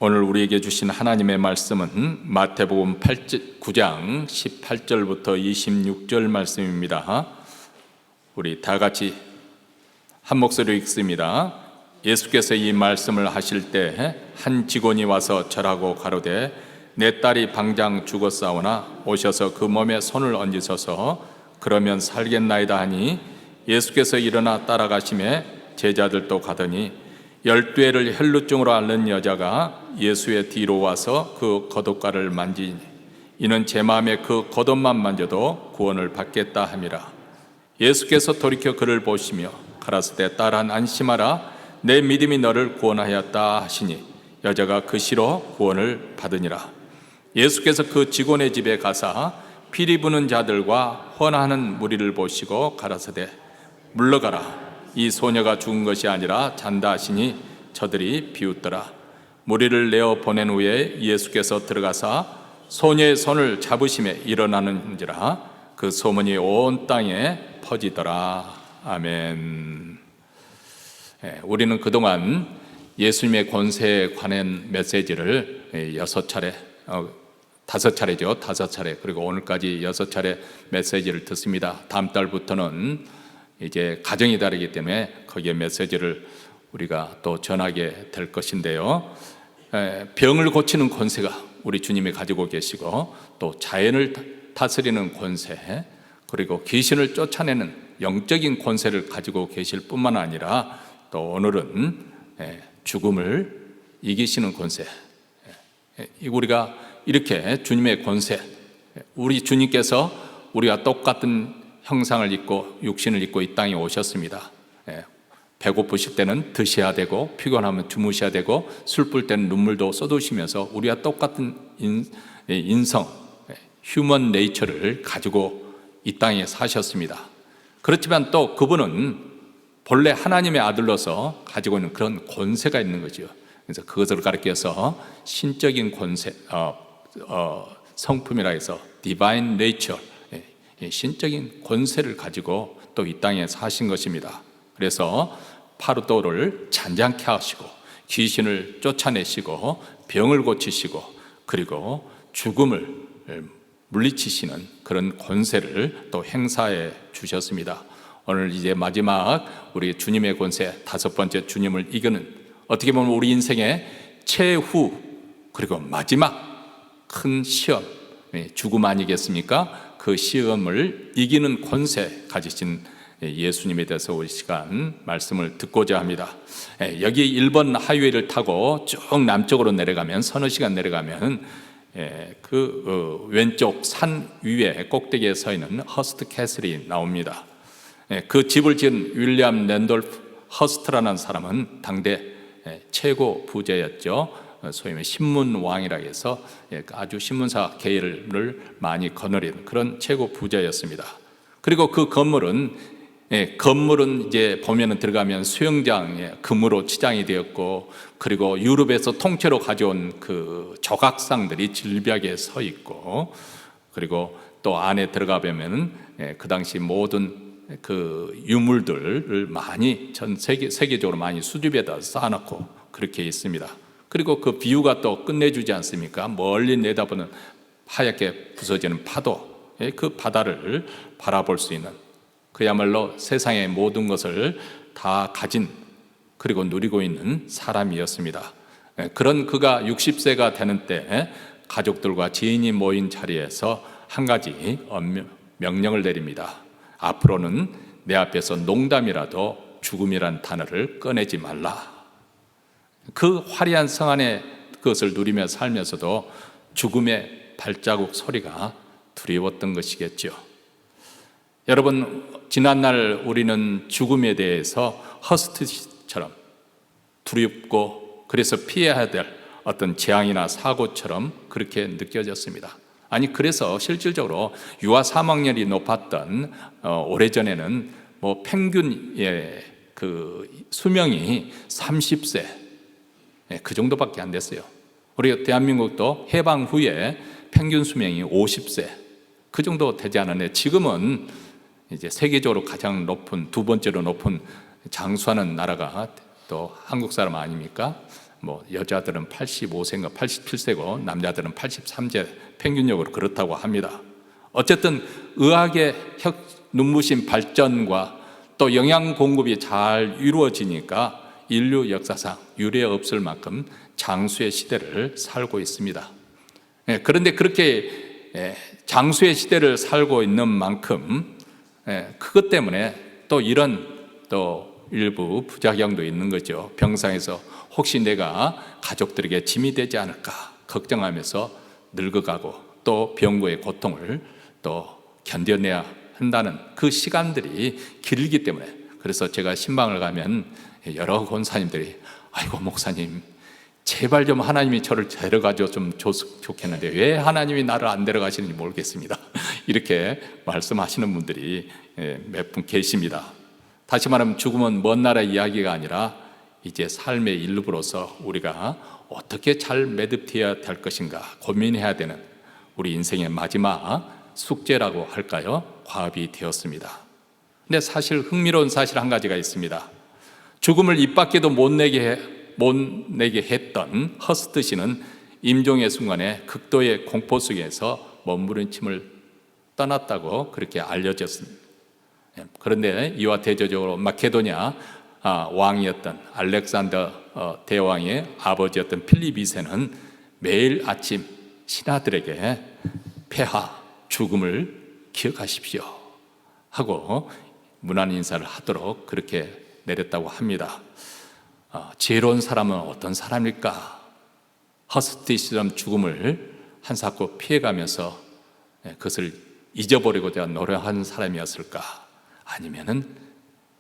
오늘 우리에게 주신 하나님의 말씀은 마태복음 9장 18절부터 26절 말씀입니다. 우리 다 같이 한 목소리로 읽습니다. 예수께서 이 말씀을 하실 때 한 직원이 와서 절하고 가로되 내 딸이 방장 죽었사오나 오셔서 그 몸에 손을 얹으소서 그러면 살겠나이다 하니 예수께서 일어나 따라가심에 제자들도 가더니 12해를 혈루증으로 앓는 여자가 예수의 뒤로 와서 그 겉옷가를 만지니 이는 제 마음에 그 겉옷만 만져도 구원을 받겠다 함이라. 예수께서 돌이켜 그를 보시며 가라사대 딸아 안심하라 내 믿음이 너를 구원하였다 하시니 여자가 그 시로 구원을 받으니라. 예수께서 그 직원의 집에 가사 피리 부는 자들과 헌하는 무리를 보시고 가라사대 물러가라 이 소녀가 죽은 것이 아니라 잔다 하시니 저들이 비웃더라. 무리를 내어 보낸 후에 예수께서 들어가사 소녀의 손을 잡으심에 일어나는지라 그 소문이 온 땅에 퍼지더라. 아멘. 우리는 그동안 예수님의 권세에 관한 메시지를 6차례, 5차례죠. 5차례 그리고 오늘까지 6차례 메시지를 듣습니다. 다음 달부터는 이제 가정이 다르기 때문에 거기에 메시지를 우리가 또 전하게 될 것인데요. 병을 고치는 권세가 우리 주님이 가지고 계시고 또 자연을 다스리는 권세 그리고 귀신을 쫓아내는 영적인 권세를 가지고 계실 뿐만 아니라 또 오늘은 죽음을 이기시는 권세, 우리가 이렇게 주님의 권세, 우리 주님께서 우리와 똑같은 형상을 입고 육신을 입고 이 땅에 오셨습니다. 배고프실 때는 드셔야 되고 피곤하면 주무셔야 되고 슬플 때는 눈물도 쏟으시면서 우리와 똑같은 인성, 휴먼 네이처를 가지고 이 땅에 사셨습니다. 그렇지만 또 그분은 본래 하나님의 아들로서 가지고 있는 그런 권세가 있는 거죠. 그래서 그것을 가리켜서 신적인 권세, 성품이라 해서 Divine Nature, 신적인 권세를 가지고 또 이 땅에 사신 것입니다. 그래서 파루도를 잔잔케 하시고 귀신을 쫓아내시고 병을 고치시고 그리고 죽음을 물리치시는 그런 권세를 또 행사해 주셨습니다. 오늘 이제 마지막 우리 주님의 권세 5번째 주님을 이기는 어떻게 보면 우리 인생의 최후 그리고 마지막 큰 시험 죽음 아니겠습니까? 그 시험을 이기는 권세 가지신 예수님에 대해서 우리 시간 말씀을 듣고자 합니다. 여기 1번 하이웨이를 타고 쭉 남쪽으로 내려가면 서너 시간 내려가면 그 왼쪽 산 위에 꼭대기에 서 있는 허스트 캐슬이 나옵니다. 그 집을 지은 윌리엄 랜돌프 허스트라는 사람은 당대 최고 부자였죠. 소위 말해 신문왕이라고 해서 아주 신문사 계열을 많이 거느린 그런 최고 부자였습니다. 그리고 그 건물은 이제 보면은 들어가면 수영장에 금으로 치장이 되었고 그리고 유럽에서 통째로 가져온 그 조각상들이 질벽에 서 있고 그리고 또 안에 들어가 보면은 그 당시 모든 그 유물들을 많이 전 세계적으로 많이 수집에다 쌓아놓고 그렇게 있습니다. 그리고 그 뷰가 또 끝내주지 않습니까? 멀리 내다보는 하얗게 부서지는 파도, 그 바다를 바라볼 수 있는 그야말로 세상의 모든 것을 다 가진 그리고 누리고 있는 사람이었습니다. 그런 그가 60세가 되는 때 가족들과 지인이 모인 자리에서 한 가지 명령을 내립니다. 앞으로는 내 앞에서 농담이라도 죽음이란 단어를 꺼내지 말라. 그 화려한 성 안에 그것을 누리며 살면서도 죽음의 발자국 소리가 두려웠던 것이겠죠. 여러분, 지난날 우리는 죽음에 대해서 허스트처럼 두렵고 그래서 피해야 될 어떤 재앙이나 사고처럼 그렇게 느껴졌습니다. 아니 그래서 실질적으로 유아 사망률이 높았던 오래전에는 뭐 평균의 그 수명이 30세 그 정도밖에 안 됐어요. 우리 대한민국도 해방 후에 평균 수명이 50세 그 정도 되지 않았는데 지금은 이제 세계적으로 가장 높은 두 번째로 높은 장수하는 나라가 또 한국 사람 아닙니까? 여자들은 85세인가 87세고 남자들은 83세 평균적으로 그렇다고 합니다. 어쨌든 의학의 눈부신 발전과 또 영양 공급이 잘 이루어지니까 인류 역사상 유례 없을 만큼 장수의 시대를 살고 있습니다. 그런데 그렇게 장수의 시대를 살고 있는 만큼 그것 때문에 또 이런 또 일부 부작용도 있는 거죠. 병상에서 혹시 내가 가족들에게 짐이 되지 않을까 걱정하면서 늙어가고 또 병고의 고통을 또 견뎌내야 한다는 그 시간들이 길기 때문에, 그래서 제가 신방을 가면 여러 권사님들이 아이고 목사님 제발 좀 하나님이 저를 데려가줘 좀 좋겠는데 왜 하나님이 나를 안 데려가시는지 모르겠습니다. 이렇게 말씀하시는 분들이 몇 분 계십니다. 다시 말하면 죽음은 먼 나라의 이야기가 아니라 이제 삶의 일부로서 우리가 어떻게 잘 매듭되어야 될 것인가 고민해야 되는 우리 인생의 마지막 숙제라고 할까요? 과업이 되었습니다. 근데 사실 흥미로운 사실 한 가지가 있습니다. 죽음을 입 밖에도 못 내게 했던 허스트 씨는 임종의 순간에 극도의 공포 속에서 몸부림침을 떠났다고 그렇게 알려졌습니다. 그런데 이와 대조적으로 마케도니아 왕이었던 알렉산더 대왕의 아버지였던 필립 2세는 매일 아침 신하들에게 폐하 죽음을 기억하십시오 하고 문안 인사를 하도록 그렇게 내렸다고 합니다. 지혜로운 사람은 어떤 사람일까? 허스티처럼 죽음을 한사코 피해가면서 그것을 잊어버리고자 노력한 사람이었을까? 아니면은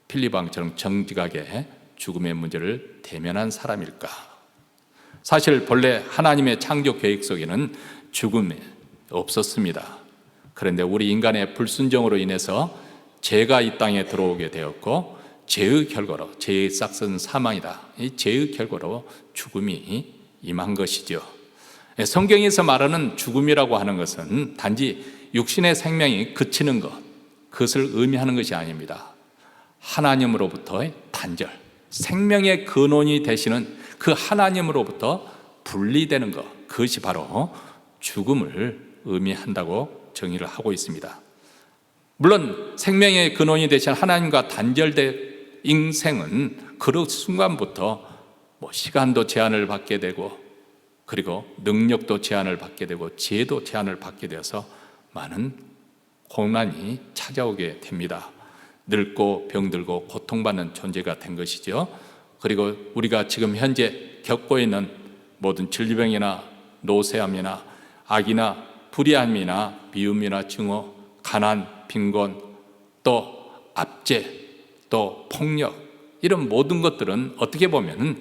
필립 왕처럼 정직하게 죽음의 문제를 대면한 사람일까? 사실 본래 하나님의 창조 계획 속에는 죽음이 없었습니다. 그런데 우리 인간의 불순종으로 인해서 죄가 이 땅에 들어오게 되었고 죄의 결과로, 죄의 싹은 사망이다. 이 죄의 결과로 죽음이 임한 것이죠. 성경에서 말하는 죽음이라고 하는 것은 단지 육신의 생명이 그치는 것, 그것을 의미하는 것이 아닙니다. 하나님으로부터의 단절, 생명의 근원이 되시는 그 하나님으로부터 분리되는 것, 그것이 바로 죽음을 의미한다고 정의를 하고 있습니다. 물론 생명의 근원이 되신 하나님과 단절된 인생은 그 순간부터 시간도 제한을 받게 되고 그리고 능력도 제한을 받게 되고 지혜도 제한을 받게 되어서 많은 고난이 찾아오게 됩니다. 늙고 병들고 고통받는 존재가 된 것이죠. 그리고 우리가 지금 현재 겪고 있는 모든 질병이나 노쇠함이나 악이나 불의함이나 미움이나 증오, 가난, 빈곤, 또 압제, 또 폭력, 이런 모든 것들은 어떻게 보면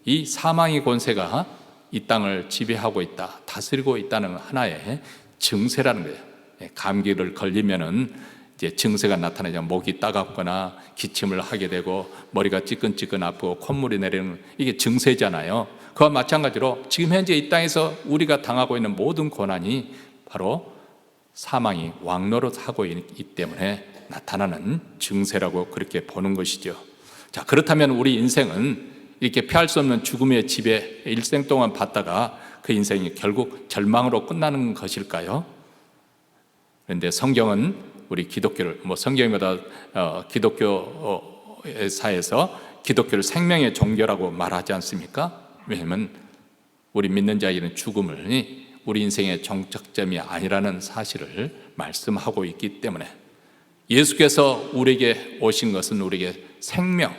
이 사망의 권세가 이 땅을 지배하고 있다, 다스리고 있다는 하나의 증세라는 거예요. 감기를 걸리면은 이제 증세가 나타나죠. 목이 따갑거나 기침을 하게 되고 머리가 찌끈찌끈 아프고 콧물이 내리는, 이게 증세잖아요. 그와 마찬가지로 지금 현재 이 땅에서 우리가 당하고 있는 모든 고난이 바로 사망이 왕노릇하고 있기 때문에 나타나는 증세라고 그렇게 보는 것이죠. 자, 그렇다면 우리 인생은 이렇게 피할 수 없는 죽음의 지배 일생 동안 받다가 그 인생이 결국 절망으로 끝나는 것일까요? 그런데 성경은 우리 기독교를 성경보다 기독교사에서 기독교를 생명의 종교라고 말하지 않습니까? 왜냐하면 우리 믿는 자에게는 죽음을 우리 인생의 정착점이 아니라는 사실을 말씀하고 있기 때문에 예수께서 우리에게 오신 것은 우리에게 생명,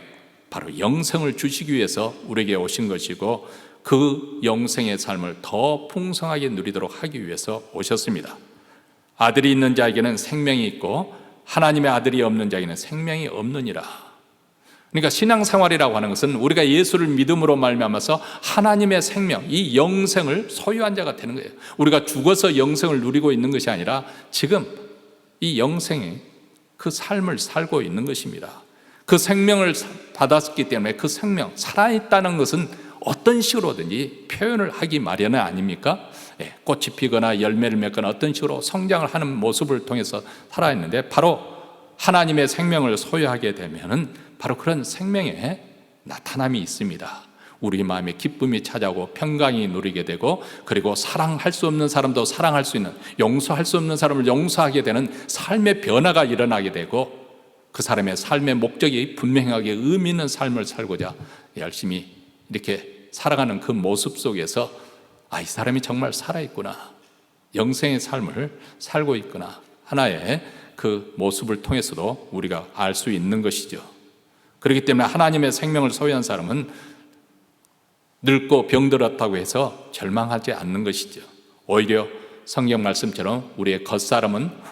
바로 영생을 주시기 위해서 우리에게 오신 것이고 그 영생의 삶을 더 풍성하게 누리도록 하기 위해서 오셨습니다. 아들이 있는 자에게는 생명이 있고 하나님의 아들이 없는 자에게는 생명이 없느니라. 그러니까 신앙생활이라고 하는 것은 우리가 예수를 믿음으로 말미암아서 하나님의 생명, 이 영생을 소유한 자가 되는 거예요. 우리가 죽어서 영생을 누리고 있는 것이 아니라 지금 이 영생이 그 삶을 살고 있는 것입니다. 그 생명을 받았기 때문에 그 생명, 살아있다는 것은 어떤 식으로든지 표현을 하기 마련은 아닙니까? 꽃이 피거나 열매를 맺거나 어떤 식으로 성장을 하는 모습을 통해서 살아있는데 바로 하나님의 생명을 소유하게 되면은 바로 그런 생명의 나타남이 있습니다. 우리 마음에 기쁨이 찾아오고 평강이 누리게 되고, 그리고 사랑할 수 없는 사람도 사랑할 수 있는, 용서할 수 없는 사람을 용서하게 되는 삶의 변화가 일어나게 되고, 그 사람의 삶의 목적이 분명하게 의미 있는 삶을 살고자 열심히 이렇게 살아가는 그 모습 속에서 이 사람이 정말 살아있구나, 영생의 삶을 살고 있구나, 하나의 그 모습을 통해서도 우리가 알 수 있는 것이죠. 그렇기 때문에 하나님의 생명을 소유한 사람은 늙고 병들었다고 해서 절망하지 않는 것이죠. 오히려 성경 말씀처럼 우리의 겉사람은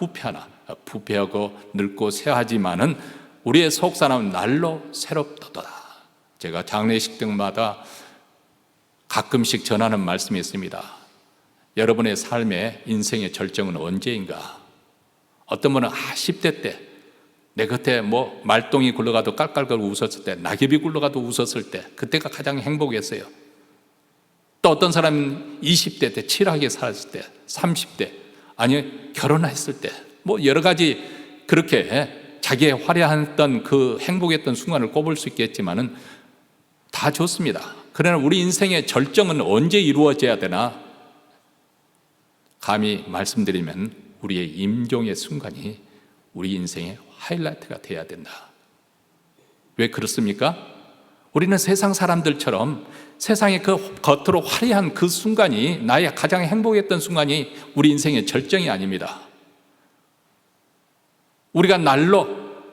부패하고 늙고 쇠하지만은 우리의 속사람은 날로 새롭도다. 제가 장례식 등마다 가끔씩 전하는 말씀이 있습니다. 여러분의 삶의 인생의 절정은 언제인가? 어떤 분은 10대 때 내 곁에 말똥이 굴러가도 깔깔깔 웃었을 때, 낙엽이 굴러가도 웃었을 때, 그때가 가장 행복했어요. 또 어떤 사람은 20대 때 칠하게 살았을 때, 30대, 아니 결혼했을 때, 여러 가지 그렇게 자기의 화려했던 그 행복했던 순간을 꼽을 수 있겠지만은 다 좋습니다. 그러나 우리 인생의 절정은 언제 이루어져야 되나? 감히 말씀드리면 우리의 임종의 순간이 우리 인생의 하이라이트가 돼야 된다. 왜 그렇습니까? 우리는 세상 사람들처럼 세상의 그 겉으로 화려한 그 순간이 나의 가장 행복했던 순간이 우리 인생의 절정이 아닙니다. 우리가 날로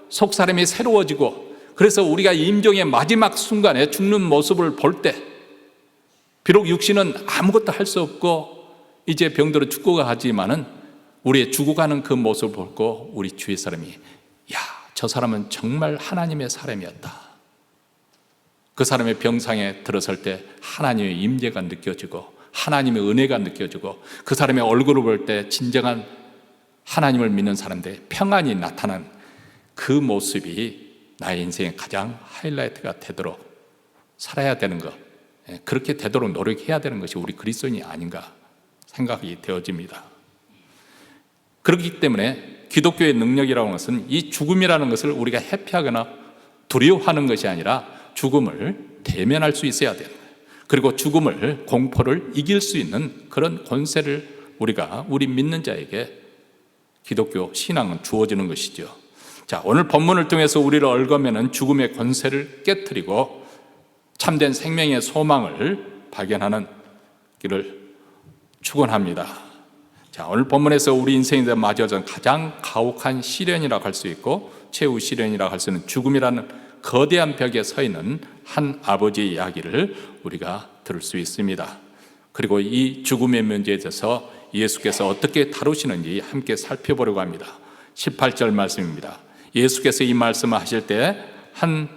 속사람이 새로워지고, 그래서 우리가 임종의 마지막 순간에 죽는 모습을 볼 때, 비록 육신은 아무것도 할 수 없고 이제 병들어 죽고 가지만은 우리의 죽어가는 그 모습을 보고 우리 주위 사람이 저 사람은 정말 하나님의 사람이었다. 그 사람의 병상에 들어설 때 하나님의 임재가 느껴지고 하나님의 은혜가 느껴지고, 그 사람의 얼굴을 볼 때 진정한 하나님을 믿는 사람들의 평안이 나타난 그 모습이 나의 인생의 가장 하이라이트가 되도록 살아야 되는 것, 그렇게 되도록 노력해야 되는 것이 우리 그리스도인이 아닌가 생각이 되어집니다. 그렇기 때문에 기독교의 능력이라고 하는 것은 이 죽음이라는 것을 우리가 회피하거나 두려워하는 것이 아니라 죽음을 대면할 수 있어야 돼요. 그리고 죽음을, 공포를 이길 수 있는 그런 권세를 우리 믿는 자에게 기독교 신앙은 주어지는 것이죠. 자, 오늘 본문을 통해서 우리를 얽으면 죽음의 권세를 깨트리고 참된 생명의 소망을 발견하는 길을 축원합니다. 자, 오늘 본문에서 우리 인생에 맞이하는 가장 가혹한 시련이라고 할 수 있고 최후 시련이라고 할 수 있는 죽음이라는 거대한 벽에 서 있는 한 아버지의 이야기를 우리가 들을 수 있습니다. 그리고 이 죽음의 문제에 대해서 예수께서 어떻게 다루시는지 함께 살펴보려고 합니다. 18절 말씀입니다. 예수께서 이 말씀을 하실 때 한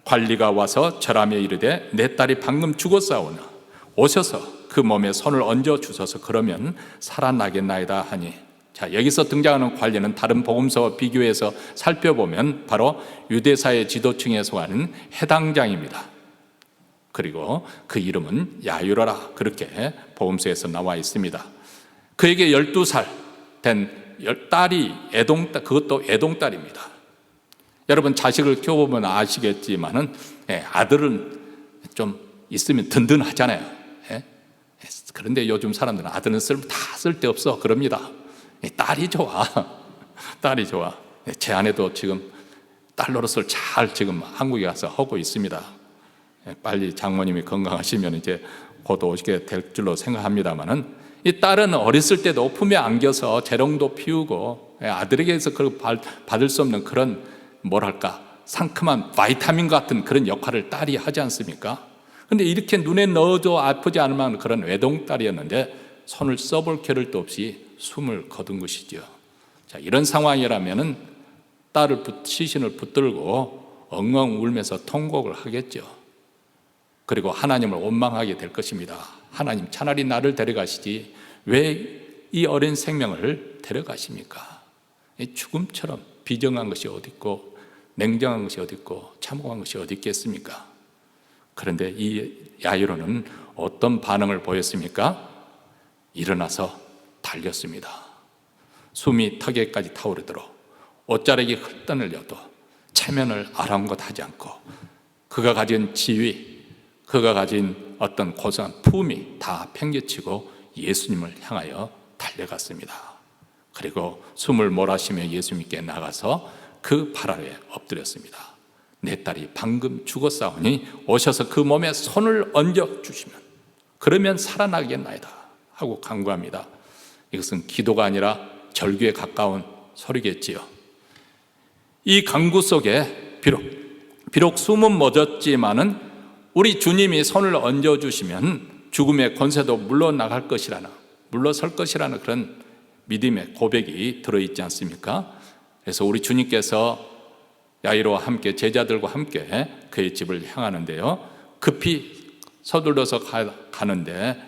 관리가 와서 절하며 이르되 내 딸이 방금 죽었사오나 오셔서 그 몸에 손을 얹어 주소서, 그러면 살아나겠나이다 하니. 자, 여기서 등장하는 관리는 다른 복음서와 비교해서 살펴보면 바로 유대사의 지도층에 속하는 해당장입니다. 그리고 그 이름은 야유라라, 그렇게 복음서에서 나와 있습니다. 그에게 12살 된 딸이 그것도 애동딸입니다. 여러분 자식을 키워보면 아시겠지만은 아들은 좀 있으면 든든하잖아요. 그런데 요즘 사람들은 아들은 다 쓸데없어 그럽니다. 딸이 좋아. 딸이 좋아. 제 아내도 지금 딸 노릇을 잘 지금 한국에 가서 하고 있습니다. 빨리 장모님이 건강하시면 이제 곧 오시게 될 줄로 생각합니다만은, 이 딸은 어렸을 때도 품에 안겨서 재롱도 피우고 아들에게서 받을 수 없는 그런 상큼한 바이타민 같은 그런 역할을 딸이 하지 않습니까? 근데 이렇게 눈에 넣어도 아프지 않을 만한 그런 외동딸이었는데 손을 써볼 겨를도 없이 숨을 거둔 것이죠. 자, 이런 상황이라면은 딸을 시신을 붙들고 엉엉 울면서 통곡을 하겠죠. 그리고 하나님을 원망하게 될 것입니다. 하나님, 차라리 나를 데려가시지 왜 이 어린 생명을 데려가십니까? 죽음처럼 비정한 것이 어디 있고 냉정한 것이 어디 있고 참혹한 것이 어디 있겠습니까? 그런데 이 야이로는 어떤 반응을 보였습니까? 일어나서 달렸습니다. 숨이 턱에까지 타오르도록 옷자락이 흩떠늘려도 체면을 아랑곳하지 않고 그가 가진 지위, 그가 가진 어떤 고상한 품이 다 팽개치고 예수님을 향하여 달려갔습니다. 그리고 숨을 몰아쉬며 예수님께 나가서 그 발 아래 엎드렸습니다. 내 딸이 방금 죽었사오니 오셔서 그 몸에 손을 얹어 주시면 그러면 살아나겠나이다 하고 간구합니다. 이것은 기도가 아니라 절규에 가까운 소리겠지요. 이 간구 속에 비록 숨은 멎었지만은 우리 주님이 손을 얹어주시면 죽음의 권세도 물러나갈 것이라는, 물러설 것이라는 그런 믿음의 고백이 들어있지 않습니까? 그래서 우리 주님께서 야이로와 함께 제자들과 함께 그의 집을 향하는데요, 급히 서둘러서 가는데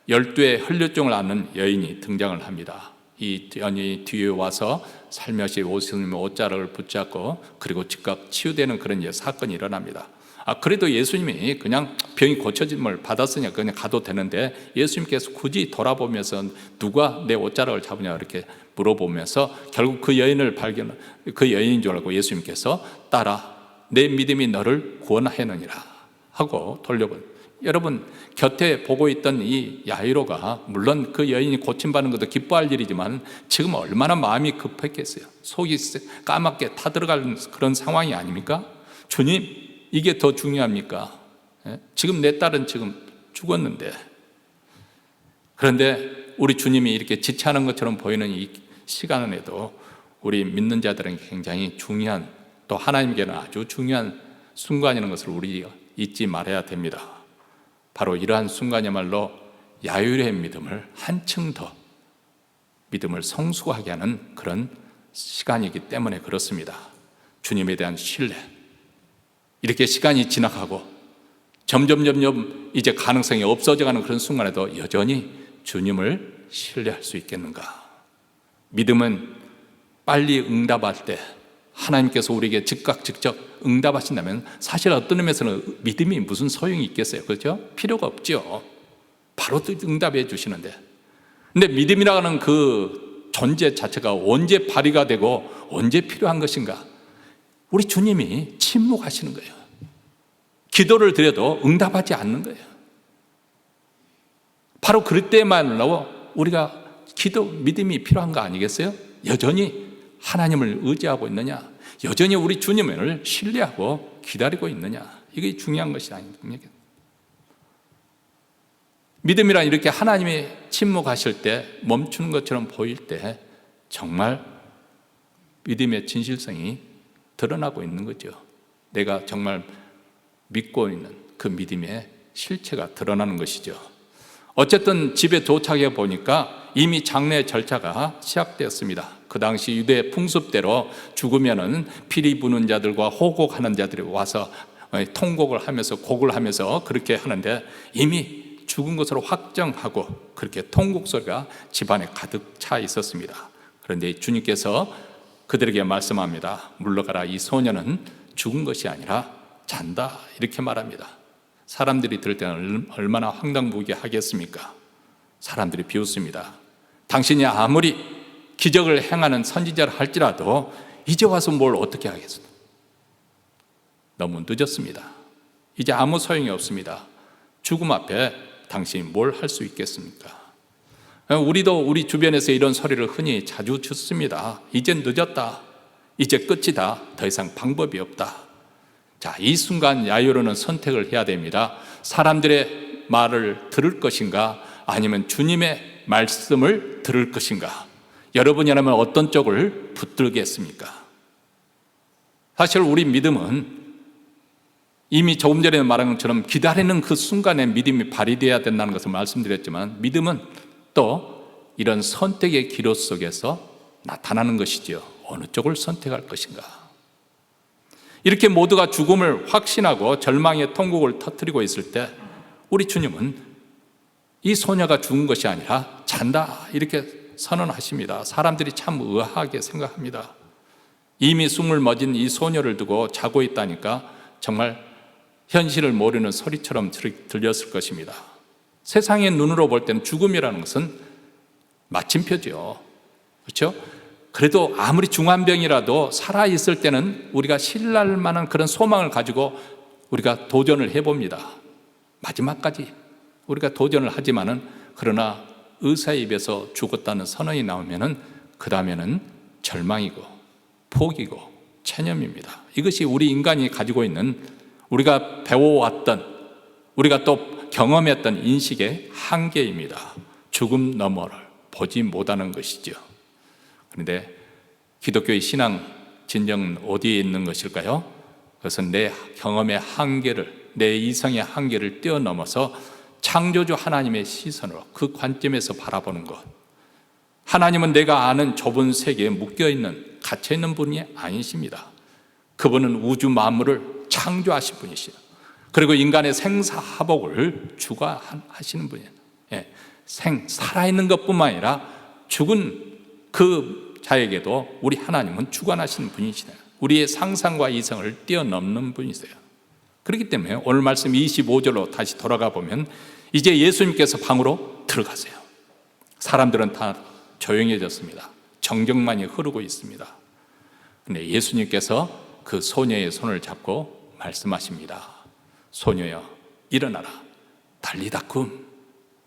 12의 혈류증을 앓는 여인이 등장을 합니다. 이 여인이 뒤에 와서 살며시 예수님의 옷자락을 붙잡고 그리고 즉각 치유되는 그런 사건이 일어납니다. 그래도 예수님이 그냥 병이 고쳐짐을 받았으니까 그냥 가도 되는데 예수님께서 굳이 돌아보면서 누가 내 옷자락을 잡으냐 이렇게 물어보면서 결국 그 여인인 줄 알고 예수님께서 딸아 내 믿음이 너를 구원하였느니라 하고 돌려본. 여러분 곁에 보고 있던 이 야이로가 물론 그 여인이 고침받는 것도 기뻐할 일이지만 지금 얼마나 마음이 급했겠어요. 속이 까맣게 타들어가는 그런 상황이 아닙니까? 주님 이게 더 중요합니까? 지금 내 딸은 지금 죽었는데. 그런데 우리 주님이 이렇게 지체하는 것처럼 보이는 이 시간에도 우리 믿는 자들은 굉장히 중요한, 또 하나님께는 아주 중요한 순간이라는 것을 우리가 잊지 말아야 됩니다. 바로 이러한 순간이야말로 야율의 믿음을 한층 더 믿음을 성숙하게 하는 그런 시간이기 때문에 그렇습니다. 주님에 대한 신뢰. 이렇게 시간이 지나가고 점점 이제 가능성이 없어져가는 그런 순간에도 여전히 주님을 신뢰할 수 있겠는가? 믿음은 빨리 응답할 때 하나님께서 우리에게 즉각 직접 응답하신다면 사실 어떤 의미에서는 믿음이 무슨 소용이 있겠어요? 그렇죠? 필요가 없죠. 바로 응답해 주시는데. 근데 믿음이라는 그 존재 자체가 언제 발휘가 되고 언제 필요한 것인가? 우리 주님이 침묵하시는 거예요. 기도를 드려도 응답하지 않는 거예요. 바로 그럴 때만으로 우리가 믿음이 필요한 거 아니겠어요? 여전히 하나님을 의지하고 있느냐? 여전히 우리 주님을 신뢰하고 기다리고 있느냐? 이게 중요한 것이 아닙니까? 믿음이란 이렇게 하나님이 침묵하실 때 멈추는 것처럼 보일 때 정말 믿음의 진실성이 드러나고 있는 거죠. 내가 정말 믿고 있는 그 믿음의 실체가 드러나는 것이죠. 어쨌든 집에 도착해 보니까 이미 장례 절차가 시작되었습니다. 그 당시 유대 풍습대로 죽으면은 피리 부는 자들과 호곡하는 자들이 와서 통곡을 하면서 곡을 하면서 그렇게 하는데 이미 죽은 것으로 확정하고 그렇게 통곡 소리가 집안에 가득 차 있었습니다. 그런데 주님께서 그들에게 말씀합니다. 물러가라, 이 소녀는 죽은 것이 아니라 잔다, 이렇게 말합니다. 사람들이 들을 때는 얼마나 황당무계하겠습니까? 사람들이 비웃습니다. 당신이 아무리 기적을 행하는 선지자를 할지라도 이제 와서 뭘 어떻게 하겠어? 너무 늦었습니다. 이제 아무 소용이 없습니다. 죽음 앞에 당신이 뭘 할 수 있겠습니까? 우리도 우리 주변에서 이런 소리를 흔히 자주 듣습니다. 이젠 늦었다. 이제 끝이다. 더 이상 방법이 없다. 자, 이 순간 야이로는 선택을 해야 됩니다. 사람들의 말을 들을 것인가? 아니면 주님의 말씀을 들을 것인가? 여러분이라면 어떤 쪽을 붙들겠습니까? 사실 우리 믿음은 이미 조금 전에 말한 것처럼 기다리는 그 순간에 믿음이 발휘되어야 된다는 것을 말씀드렸지만 믿음은 또 이런 선택의 기로 속에서 나타나는 것이지요. 어느 쪽을 선택할 것인가? 이렇게 모두가 죽음을 확신하고 절망의 통곡을 터뜨리고 있을 때 우리 주님은 이 소녀가 죽은 것이 아니라 잔다 이렇게 선언하십니다. 사람들이 참 의아하게 생각합니다. 이미 숨을 멎은 이 소녀를 두고 자고 있다니까 정말 현실을 모르는 소리처럼 들렸을 것입니다. 세상의 눈으로 볼 때는 죽음이라는 것은 마침표죠. 그렇죠? 그래도 아무리 중한 병이라도 살아있을 때는 우리가 신뢰할 만한 그런 소망을 가지고 우리가 도전을 해봅니다. 마지막까지 우리가 도전을 하지만은, 그러나 의사의 입에서 죽었다는 선언이 나오면은 그 다음에는 절망이고 포기고 체념입니다. 이것이 우리 인간이 가지고 있는, 우리가 배워왔던, 우리가 또 경험했던 인식의 한계입니다. 죽음 너머를 보지 못하는 것이죠. 그런데 기독교의 신앙 진정은 어디에 있는 것일까요? 그것은 내 경험의 한계를, 내 이성의 한계를 뛰어넘어서 창조주 하나님의 시선으로, 그 관점에서 바라보는 것. 하나님은 내가 아는 좁은 세계에 묶여있는, 갇혀있는 분이 아니십니다. 그분은 우주 만물을 창조하신 분이시죠. 그리고 인간의 생사화복을 주관하시는 분이에요. 살아있는 것뿐만 아니라 죽은 그 자에게도 우리 하나님은 주관하시는 분이시네요. 우리의 상상과 이성을 뛰어넘는 분이세요. 그렇기 때문에 오늘 말씀 25절로 다시 돌아가 보면, 이제 예수님께서 방으로 들어가세요. 사람들은 다 조용해졌습니다. 정경만이 흐르고 있습니다. 근데 예수님께서 그 소녀의 손을 잡고 말씀하십니다. 소녀여, 일어나라. 달리다 쿰.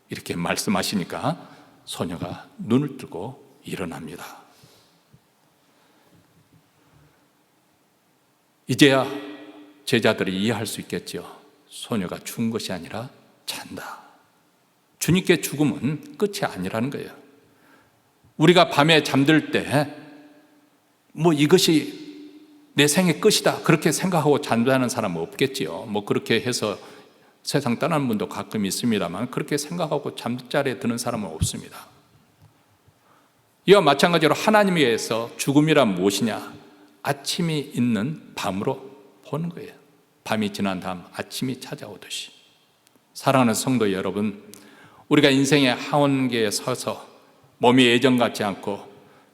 이렇게 말씀하시니까 소녀가 눈을 뜨고 일어납니다. 이제야 제자들이 이해할 수 있겠죠. 소녀가 죽은 것이 아니라 잔다. 주님께 죽음은 끝이 아니라는 거예요. 우리가 밤에 잠들 때 이것이 내 생의 끝이다 그렇게 생각하고 잠자는 사람은 없겠지요. 그렇게 해서 세상 떠나는 분도 가끔 있습니다만, 그렇게 생각하고 잠자리에 드는 사람은 없습니다. 이와 마찬가지로 하나님에 의해서 죽음이란 무엇이냐? 아침이 있는 밤으로 보는 거예요. 밤이 지난 다음 아침이 찾아오듯이. 사랑하는 성도 여러분, 우리가 인생의 한계에 서서 몸이 예전 같지 않고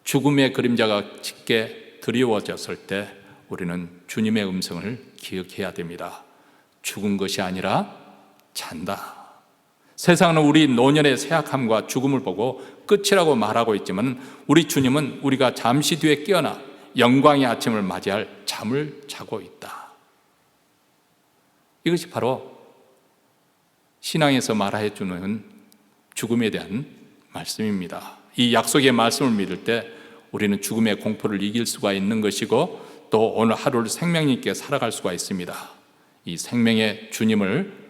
죽음의 그림자가 짙게 드리워졌을 때 우리는 주님의 음성을 기억해야 됩니다. 죽은 것이 아니라 잔다. 세상은 우리 노년의 쇠약함과 죽음을 보고 끝이라고 말하고 있지만, 우리 주님은 우리가 잠시 뒤에 깨어나 영광의 아침을 맞이할 잠을 자고 있다. 이것이 바로 신앙에서 말해 주는 죽음에 대한 말씀입니다. 이 약속의 말씀을 믿을 때 우리는 죽음의 공포를 이길 수가 있는 것이고, 또 오늘 하루를 생명 있게 살아갈 수가 있습니다. 이 생명의 주님을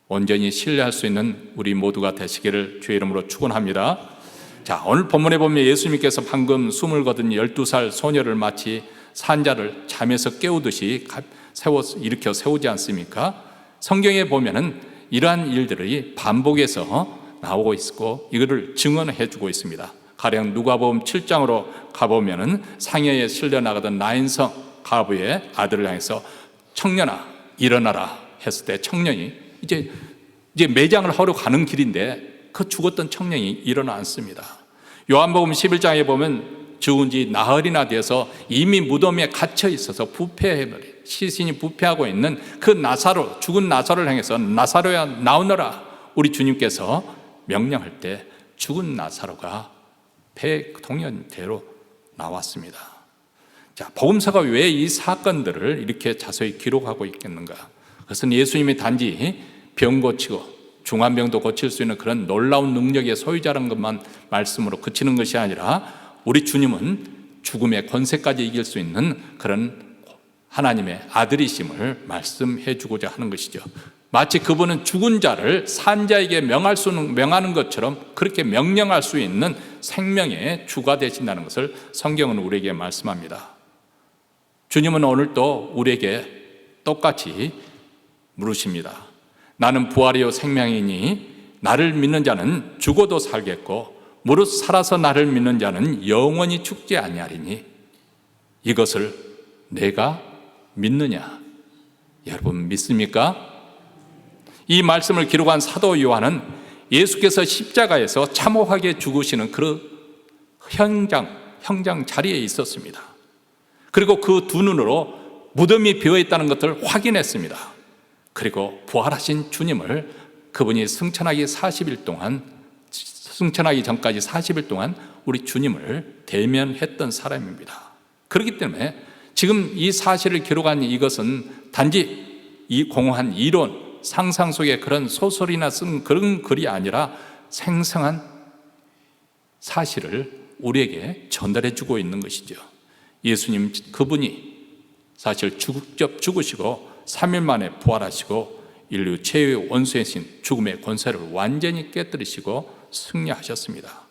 온전히 신뢰할 수 있는 우리 모두가 되시기를 주의 이름으로 축원합니다. 자, 오늘 본문에 보면 예수님께서 방금 숨을 거둔 12살 소녀를 마치 산자를 잠에서 깨우듯이 일으켜 세우지 않습니까? 성경에 보면은 이러한 일들이 반복해서 나오고 있고, 이거를 증언해 주고 있습니다. 가령 누가복음 7장으로 가보면은 상해에 실려 나가던 나인성 가부의 아들을 향해서 청년아 일어나라 했을 때 청년이 이제 매장을 하러 가는 길인데 그 죽었던 청년이 일어나 앉습니다. 요한복음 11장에 보면 죽은 지 나흘이나 되어서 이미 무덤에 갇혀 있어서 부패해버린, 시신이 부패하고 있는 그 나사로, 죽은 나사로를 향해서 나사로야 나오너라 우리 주님께서 명령할 때 죽은 나사로가 배 동현대로 나왔습니다. 자, 복음서가 왜 이 사건들을 이렇게 자세히 기록하고 있겠는가? 그것은 예수님이 단지 병 고치고 중환병도 고칠 수 있는 그런 놀라운 능력의 소유자라는 것만 말씀으로 그치는 것이 아니라, 우리 주님은 죽음의 권세까지 이길 수 있는 그런 하나님의 아들이심을 말씀해 주고자 하는 것이죠. 마치 그분은 죽은 자를 산자에게 명하는 것처럼 그렇게 명령할 수 있는 생명의 주가 되신다는 것을 성경은 우리에게 말씀합니다. 주님은 오늘도 우리에게 똑같이 물으십니다. 나는 부활이요 생명이니 나를 믿는 자는 죽어도 살겠고 무릇 살아서 나를 믿는 자는 영원히 죽지 아니하리니 이것을 내가 믿느냐? 여러분 믿습니까? 이 말씀을 기록한 사도 요한은 예수께서 십자가에서 참혹하게 죽으시는 그 형장 자리에 있었습니다. 그리고 그 두 눈으로 무덤이 비어있다는 것을 확인했습니다. 그리고 부활하신 주님을 그분이 승천하기 전까지 40일 동안 우리 주님을 대면했던 사람입니다. 그렇기 때문에 지금 이 사실을 기록한 이것은 단지 이 공허한 이론, 상상 속의 그런 소설이나 쓴 그런 글이 아니라 생생한 사실을 우리에게 전달해 주고 있는 것이죠. 예수님 그분이 사실 직접 죽으시고 3일 만에 부활하시고 인류 최후의 원수이신 죽음의 권세를 완전히 깨뜨리시고 승리하셨습니다.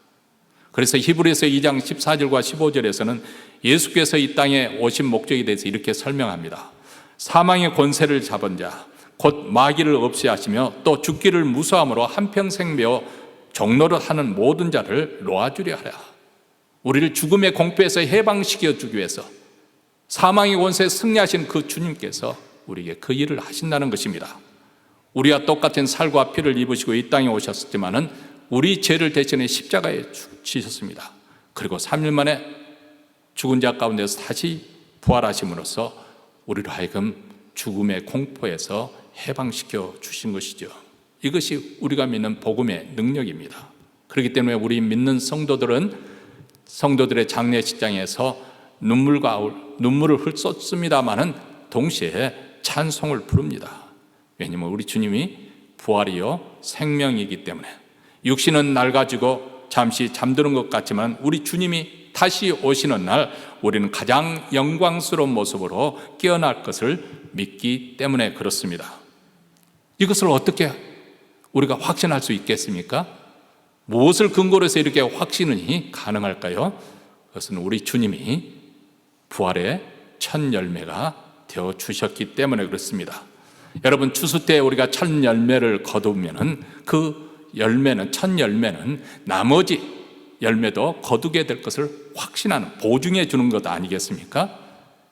그래서 히브리서 2장 14절과 15절에서는 예수께서 이 땅에 오신 목적에 대해서 이렇게 설명합니다. 사망의 권세를 잡은 자, 곧 마귀를 없이 하시며 또 죽기를 무서함으로 한평생 메어 종노릇 하는 모든 자를 놓아주려 하라. 우리를 죽음의 공포에서 해방시켜 주기 위해서 사망의 권세에 승리하신 그 주님께서 우리에게 그 일을 하신다는 것입니다. 우리와 똑같은 살과 피를 입으시고 이 땅에 오셨지만은 우리 죄를 대신해 십자가에 죽으셨습니다. 그리고 3일 만에 죽은 자 가운데서 다시 부활하심으로써 우리로 하여금 죽음의 공포에서 해방시켜 주신 것이죠. 이것이 우리가 믿는 복음의 능력입니다. 그렇기 때문에 우리 믿는 성도들의 장례식장에서 눈물을 쏟습니다마는 동시에 찬송을 부릅니다. 왜냐하면 우리 주님이 부활이요 생명이기 때문에 육신은 낡아지고 잠시 잠드는 것 같지만 우리 주님이 다시 오시는 날 우리는 가장 영광스러운 모습으로 깨어날 것을 믿기 때문에 그렇습니다. 이것을 어떻게 우리가 확신할 수 있겠습니까? 무엇을 근거로 해서 이렇게 확신이 가능할까요? 그것은 우리 주님이 부활의 첫 열매가 되어 주셨기 때문에 그렇습니다. 여러분, 추수 때 우리가 첫 열매를 거두면 그 열매는, 첫 열매는 나머지 열매도 거두게 될 것을 확신하는, 보증해 주는 것 아니겠습니까?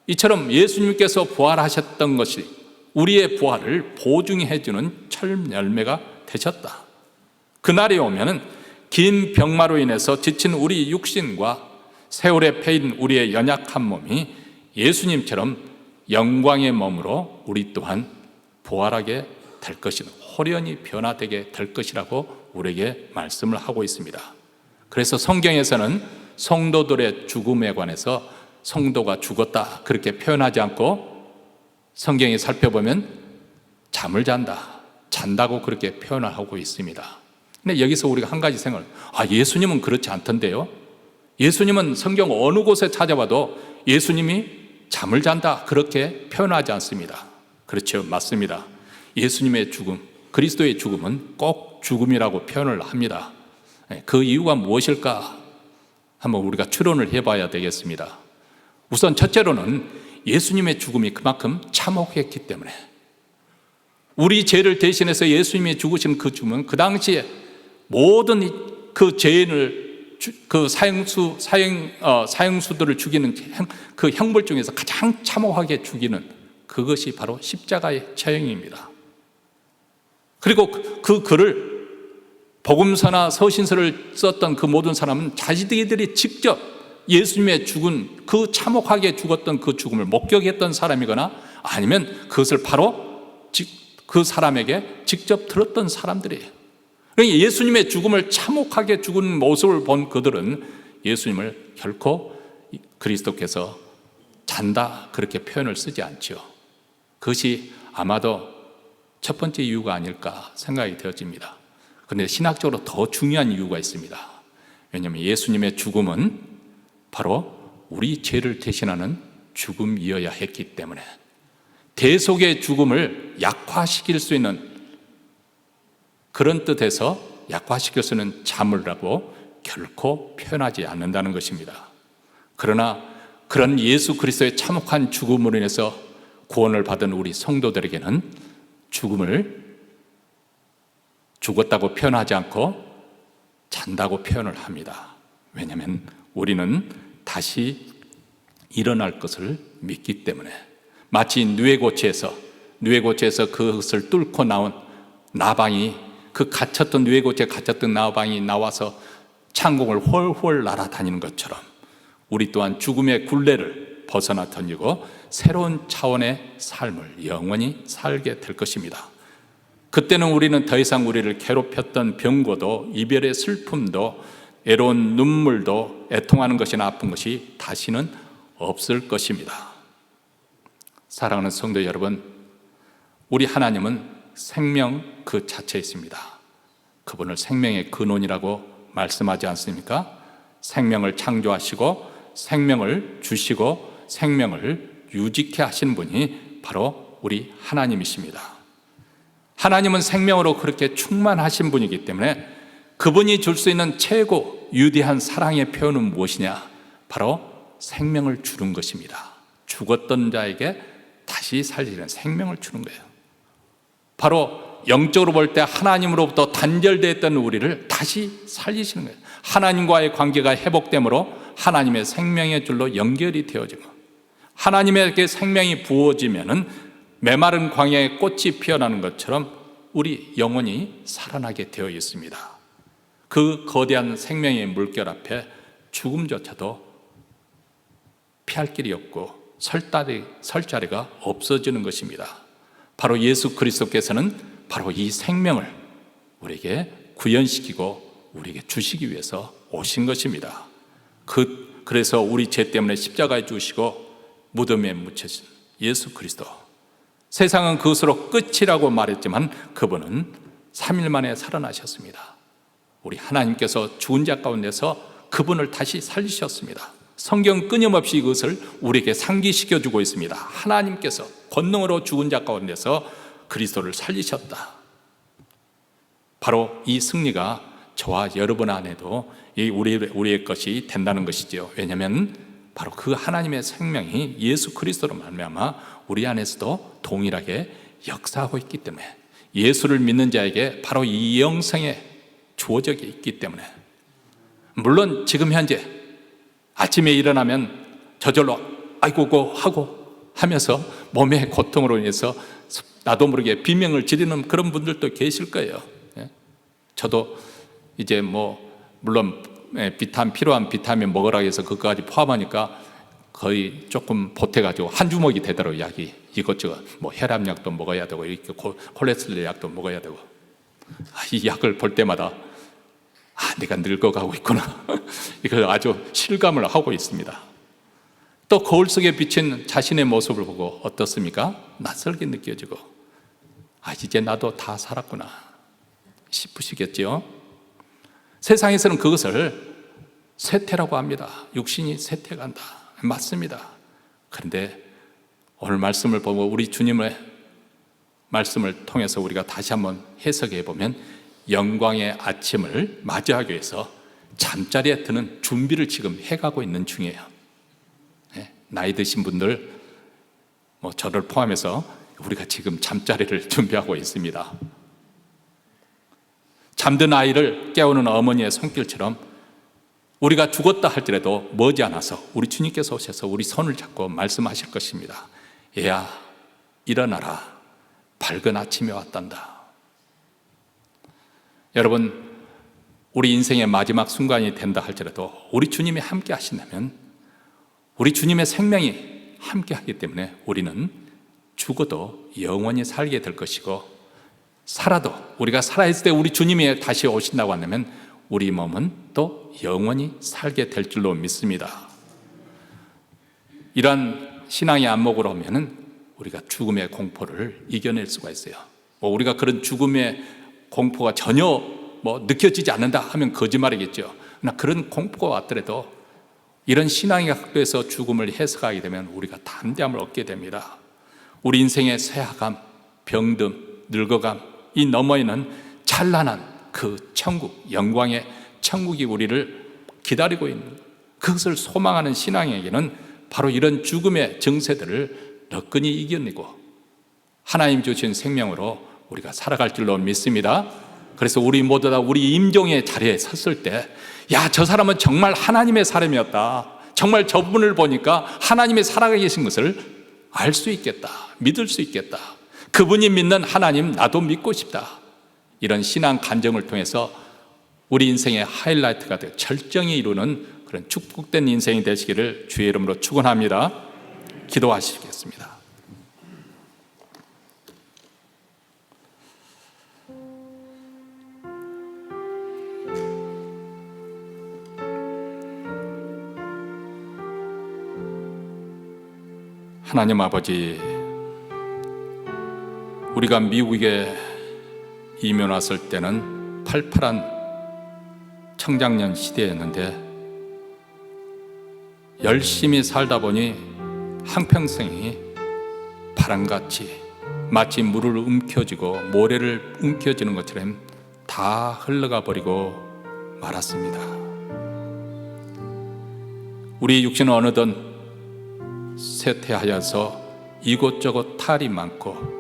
이처럼 예수님께서 부활하셨던 것이 우리의 부활을 보증해 주는 첫 열매가 되셨다. 그날이 오면은 긴 병마로 인해서 지친 우리 육신과 세월에 패인 우리의 연약한 몸이 예수님처럼 영광의 몸으로 우리 또한 부활하게 될 것이다. 호련히 변화되게 될 것이라고 우리에게 말씀을 하고 있습니다. 그래서 성경에서는 성도들의 죽음에 관해서 성도가 죽었다 그렇게 표현하지 않고 성경에 살펴보면 잠을 잔다고 그렇게 표현을 하고 있습니다. 근데 여기서 우리가 한 가지 생각을, 예수님은 그렇지 않던데요. 예수님은 성경 어느 곳에 찾아봐도 예수님이 잠을 잔다 그렇게 표현하지 않습니다. 그렇죠, 맞습니다. 예수님의 죽음, 그리스도의 죽음은 꼭 죽음이라고 표현을 합니다. 그 이유가 무엇일까? 한번 우리가 추론을 해봐야 되겠습니다. 우선 첫째로는 예수님의 죽음이 그만큼 참혹했기 때문에, 우리 죄를 대신해서 예수님이 죽으신 그 죽음은 그 당시에 모든 그 죄인을 그 사형수들을 죽이는 그 형벌 중에서 가장 참혹하게 죽이는 그것이 바로 십자가의 처형입니다. 그리고 그 글을 복음서나 서신서를 썼던 그 모든 사람은 자기들이 직접 예수님의 죽은 그 참혹하게 죽었던 그 죽음을 목격했던 사람이거나 아니면 그것을 바로 그 사람에게 직접 들었던 사람들이에요. 그러니까 예수님의 죽음을 참혹하게 죽은 모습을 본 그들은 예수님을 결코 그리스도께서 잔다 그렇게 표현을 쓰지 않죠. 그것이 아마도 첫 번째 이유가 아닐까 생각이 되어집니다. 그런데 신학적으로 더 중요한 이유가 있습니다. 왜냐하면 예수님의 죽음은 바로 우리 죄를 대신하는 죽음이어야 했기 때문에 대속의 죽음을 약화시킬 수 있는 그런 뜻에서 약화시킬 수 있는 잠을라고 결코 표현하지 않는다는 것입니다. 그러나 그런 예수 그리스도의 참혹한 죽음으로 인해서 구원을 받은 우리 성도들에게는 죽음을 죽었다고 표현하지 않고 잔다고 표현을 합니다. 왜냐하면 우리는 다시 일어날 것을 믿기 때문에, 마치 누에고치에서 그것을 뚫고 나온 나방이, 그 누에고치에 갇혔던 나방이 나와서 창공을 훨훨 날아다니는 것처럼 우리 또한 죽음의 굴레를 벗어나 던지고 새로운 차원의 삶을 영원히 살게 될 것입니다. 그때는 우리는 더 이상 우리를 괴롭혔던 병고도 이별의 슬픔도 애로운 눈물도 애통하는 것이나 아픈 것이 다시는 없을 것입니다. 사랑하는 성도 여러분, 우리 하나님은 생명 그 자체에 있습니다. 그분을 생명의 근원이라고 말씀하지 않습니까? 생명을 창조하시고 생명을 주시고 생명을 유지케 하신 분이 바로 우리 하나님이십니다. 하나님은 생명으로 그렇게 충만하신 분이기 때문에 그분이 줄 수 있는 최고 위대한 사랑의 표현은 무엇이냐? 바로 생명을 주는 것입니다. 죽었던 자에게 다시 살리는 생명을 주는 거예요. 바로 영적으로 볼 때 하나님으로부터 단절되었던 우리를 다시 살리시는 거예요. 하나님과의 관계가 회복됨으로 하나님의 생명의 줄로 연결이 되어지고, 하나님에게 생명이 부어지면은 메마른 광야에 꽃이 피어나는 것처럼 우리 영혼이 살아나게 되어 있습니다. 그 거대한 생명의 물결 앞에 죽음조차도 피할 길이 없고 설 자리가 없어지는 것입니다. 바로 예수 그리스도께서는 바로 이 생명을 우리에게 구현시키고 우리에게 주시기 위해서 오신 것입니다. 그래서 우리 죄 때문에 십자가에 죽으시고 무덤에 묻혀진 예수 그리스도, 세상은 그것으로 끝이라고 말했지만 그분은 3일 만에 살아나셨습니다. 우리 하나님께서 죽은 자 가운데서 그분을 다시 살리셨습니다. 성경 끊임없이 이것을 우리에게 상기시켜주고 있습니다. 하나님께서 권능으로 죽은 자 가운데서 그리스도를 살리셨다. 바로 이 승리가 저와 여러분 안에도 우리의 것이 된다는 것이죠. 왜냐하면 바로 그 하나님의 생명이 예수 그리스도로 말미암아 우리 안에서도 동일하게 역사하고 있기 때문에, 예수를 믿는 자에게 바로 이 영생에 주어져 있기 때문에, 물론 지금 현재 아침에 일어나면 저절로 아이고고 하고 하면서 몸의 고통으로 인해서 나도 모르게 비명을 지르는 그런 분들도 계실 거예요. 저도 이제 물론 필요한 비타민 먹으라 해서 그것까지 포함하니까 거의 조금 보태가지고 한 주먹이 되더라고요. 약이 이것저것 혈압약도 먹어야 되고 이렇게 콜레스테롤 약도 먹어야 되고, 이 약을 볼 때마다 내가 늙어가고 있구나 이걸 아주 실감을 하고 있습니다. 또 거울 속에 비친 자신의 모습을 보고 어떻습니까? 낯설게 느껴지고 이제 나도 다 살았구나 싶으시겠죠? 세상에서는 그것을 쇠퇴라고 합니다. 육신이 쇠퇴간다. 맞습니다. 그런데 오늘 말씀을 보고 우리 주님의 말씀을 통해서 우리가 다시 한번 해석해 보면 영광의 아침을 맞이하기 위해서 잠자리에 드는 준비를 지금 해가고 있는 중이에요. 나이 드신 분들 저를 포함해서 우리가 지금 잠자리를 준비하고 있습니다. 잠든 아이를 깨우는 어머니의 손길처럼 우리가 죽었다 할지라도 머지않아서 우리 주님께서 오셔서 우리 손을 잡고 말씀하실 것입니다. 얘야 일어나라, 밝은 아침이 왔단다. 여러분, 우리 인생의 마지막 순간이 된다 할지라도 우리 주님이 함께 하신다면, 우리 주님의 생명이 함께 하기 때문에 우리는 죽어도 영원히 살게 될 것이고, 살아도 우리가 살아있을 때 우리 주님이 다시 오신다고 한다면 우리 몸은 또 영원히 살게 될 줄로 믿습니다. 이러한 신앙의 안목으로 하면은 우리가 죽음의 공포를 이겨낼 수가 있어요. 우리가 그런 죽음의 공포가 전혀 느껴지지 않는다 하면 거짓말이겠죠. 그러나 그런 공포가 왔더라도 이런 신앙의 각도에서 죽음을 해석하게 되면 우리가 담대함을 얻게 됩니다. 우리 인생의 쇠하감, 병듦, 늙어감, 이 너머에는 찬란한 그 천국, 영광의 천국이 우리를 기다리고 있는, 그것을 소망하는 신앙에게는 바로 이런 죽음의 정세들을 너끈히 이겨내고 하나님 주신 생명으로 우리가 살아갈 줄로 믿습니다. 그래서 우리 모두 다 우리 임종의 자리에 섰을 때, 저 사람은 정말 하나님의 사람이었다, 정말 저분을 보니까 하나님의 살아계신 것을 알 수 있겠다, 믿을 수 있겠다, 그분이 믿는 하나님 나도 믿고 싶다, 이런 신앙 간증을 통해서 우리 인생의 하이라이트가 되어 절정이 이루는 그런 축복된 인생이 되시기를 주의 이름으로 축원합니다. 기도하시겠습니다. 하나님 아버지, 우리가 미국에 이민 왔을 때는 팔팔한 청장년 시대였는데 열심히 살다 보니 한평생이 바람같이 마치 물을 움켜쥐고 모래를 움켜쥐는 것처럼 다 흘러가 버리고 말았습니다. 우리 육신은 어느덧 쇠퇴하여서 이곳저곳 탈이 많고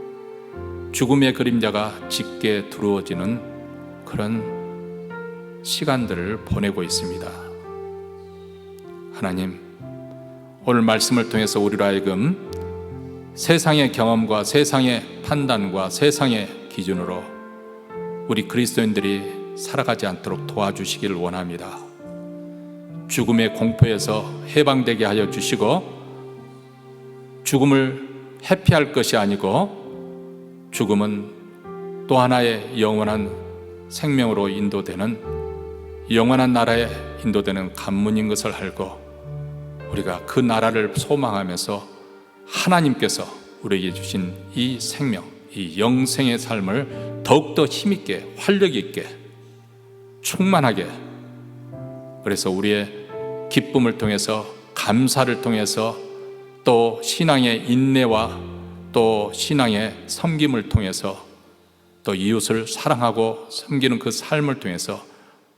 죽음의 그림자가 짙게 두루워지는 그런 시간들을 보내고 있습니다. 하나님, 오늘 말씀을 통해서 우리로 하여금 세상의 경험과 세상의 판단과 세상의 기준으로 우리 그리스도인들이 살아가지 않도록 도와주시기를 원합니다. 죽음의 공포에서 해방되게 하여 주시고 죽음을 회피할 것이 아니고 죽음은 또 하나의 영원한 생명으로 인도되는 영원한 나라에 인도되는 관문인 것을 알고 우리가 그 나라를 소망하면서 하나님께서 우리에게 주신 이 생명, 이 영생의 삶을 더욱더 힘있게 활력 있게 충만하게, 그래서 우리의 기쁨을 통해서 감사를 통해서 또 신앙의 인내와 또 신앙의 섬김을 통해서 또 이웃을 사랑하고 섬기는 그 삶을 통해서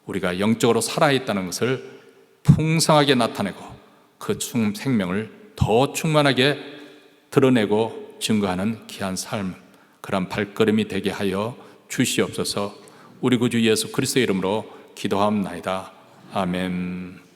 우리가 영적으로 살아있다는 것을 풍성하게 나타내고 그 생명을 더 충만하게 드러내고 증거하는 귀한 삶, 그런 발걸음이 되게 하여 주시옵소서. 우리 구주 예수 그리스도의 이름으로 기도하옵나이다. 아멘.